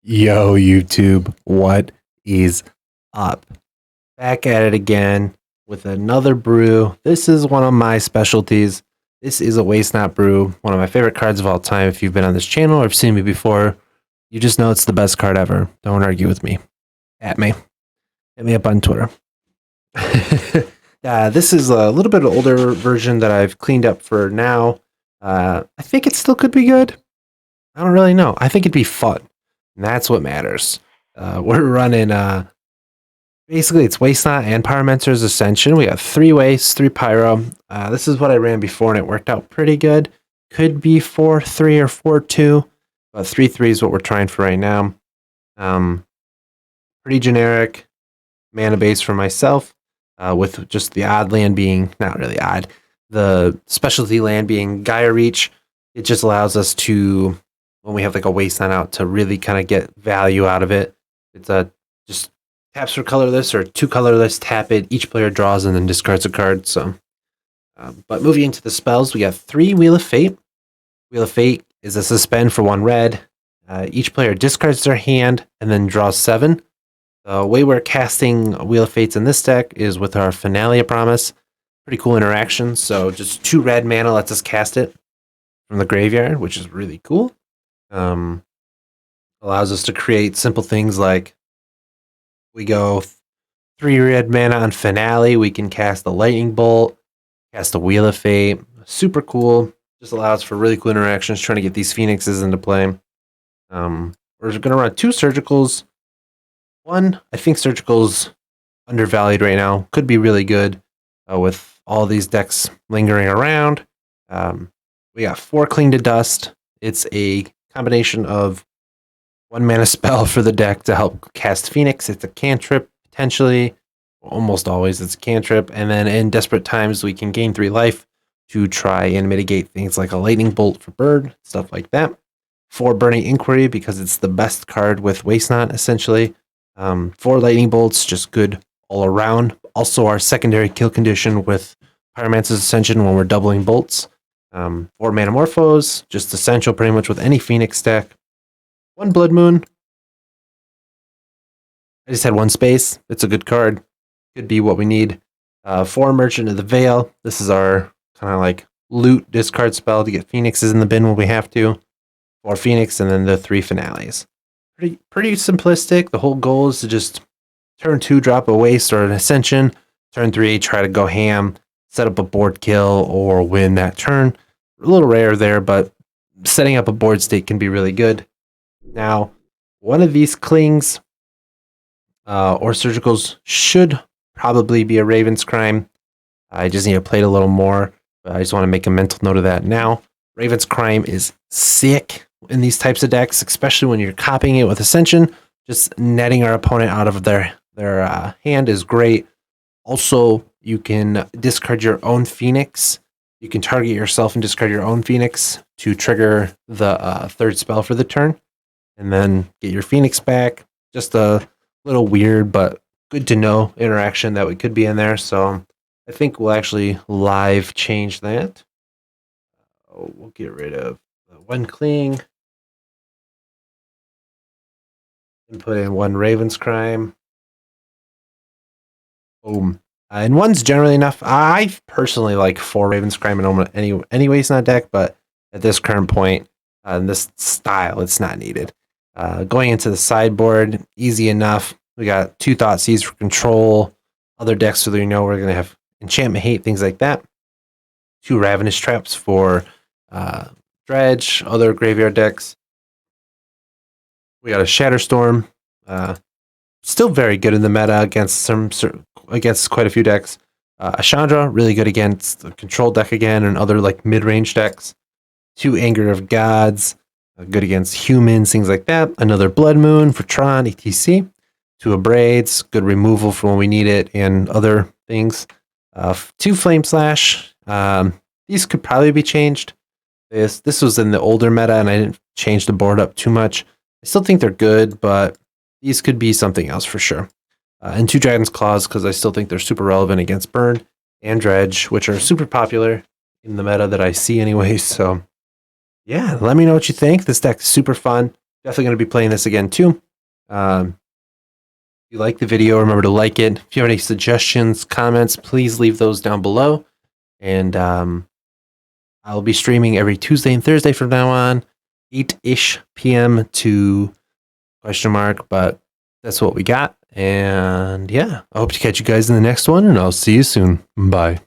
Yo, YouTube, what is up? Back at it again with another brew. This is one of my specialties. This is a Waste Not brew, one of my favorite cards of all time. If you've been on this channel or have seen me before, you just know it's the best card ever. Don't argue with me. At me. Hit me up on Twitter. This is a little bit older version that I've cleaned up for now. I think it still could be good. I don't really know. I think it'd be fun. And that's what matters. We're running, basically it's Waste Not and Pyromancer's Ascension. We got 3 Waste, 3 Pyro. This is what I ran before and it worked out pretty good. Could be 4-3 or 4-2, but 3-3 is what we're trying for right now. Pretty generic mana base for myself, with just the odd land being, not really odd, the specialty land being Gaia Reach. It just allows us to, when we have like a Waste Not out, to really kind of get value out of it. It's just taps for colorless or 2 colorless, tap it, each player draws and then discards a card. So, but moving into the spells, we got 3 Wheel of Fate. Wheel of Fate is a suspend for 1 red. Each player discards their hand and then draws 7. The way we're casting Wheel of Fates in this deck is with our Finale of Promise. Pretty cool interaction. So just 2 red mana lets us cast it from the graveyard, which is really cool. Allows us to create simple things like we go 3 red mana on Finale. We can cast the Lightning Bolt, cast the Wheel of Fate. Super cool. Just allows for really cool interactions, trying to get these Phoenixes into play. We're going to run 2 Surgicals. One, I think Surgical's undervalued right now. Could be really good with all these decks lingering around. We got 4 Cling to Dust. It's a combination of 1 mana spell for the deck to help cast Phoenix. It's a cantrip, potentially. Almost always it's a cantrip. And then in desperate times, we can gain 3 life to try and mitigate things like a Lightning Bolt for Bird, stuff like that. 4 Burning Inquiry, because it's the best card with Waste Not, essentially. 4 Lightning Bolts, just good all around. Also our secondary kill condition with Pyromancer's Ascension when we're doubling bolts. 4 Manamorphose, just essential pretty much with any Phoenix deck. 1 Blood Moon. I just had 1 space. It's a good card. Could be what we need. 4 Merchant of the Veil. This is our kind of like loot discard spell to get Phoenixes in the bin when we have to. 4 Phoenix, and then the 3 Finales. Pretty simplistic. The whole goal is to just turn 2, drop a Waste or an Ascension. Turn 3, try to go ham, set up a board kill, or win that turn. A little rare there, but setting up a board state can be really good. Now, one of these Clings or Surgicals should probably be a Raven's Crime. I just need to play it a little more, but I just want to make a mental note of that now. Raven's Crime is sick in these types of decks, especially when you're copying it with Ascension. Just netting our opponent out of their hand is great. Also, you can discard your own Phoenix. You can target yourself and discard your own Phoenix to trigger the 3rd spell for the turn, and then get your Phoenix back. Just a little weird, but good to know interaction that we could be in there. So I think we'll actually live change that. We'll get rid of the 1 Cling and put in 1 Raven's Crime. Boom. And 1's generally enough. I personally like 4 Raven's Crime in any Waste Not deck, but at this current point, in this style, it's not needed. Going into the sideboard, easy enough. We got 2 Thoughtseize for control. Other decks, so that you know we're going to have Enchantment Hate, things like that. 2 Ravenous Traps for Dredge, other graveyard decks. We got a Shatterstorm. Still very good in the meta against quite a few decks. Ashandra, really good against the control deck again and other like mid-range decks. 2 Anger of Gods, good against humans, things like that. Another Blood Moon for Tron, etc. 2 Abrades, good removal for when we need it and other things. 2 Flame Slash. These could probably be changed. This was in the older meta and I didn't change the board up too much. I still think they're good, but these could be something else for sure. And 2 Dragon's Claws, because I still think they're super relevant against Burn and Dredge, which are super popular in the meta that I see anyways. So yeah, let me know what you think. This deck is super fun. definitely going to be playing this again too. If you like the video, remember to like it. If you have any suggestions, comments, please leave those down below. And I'll be streaming every Tuesday and Thursday from now on, 8-ish p.m. to question mark, but that's what we got. And yeah, I hope to catch you guys in the next one, and I'll see you soon. Bye.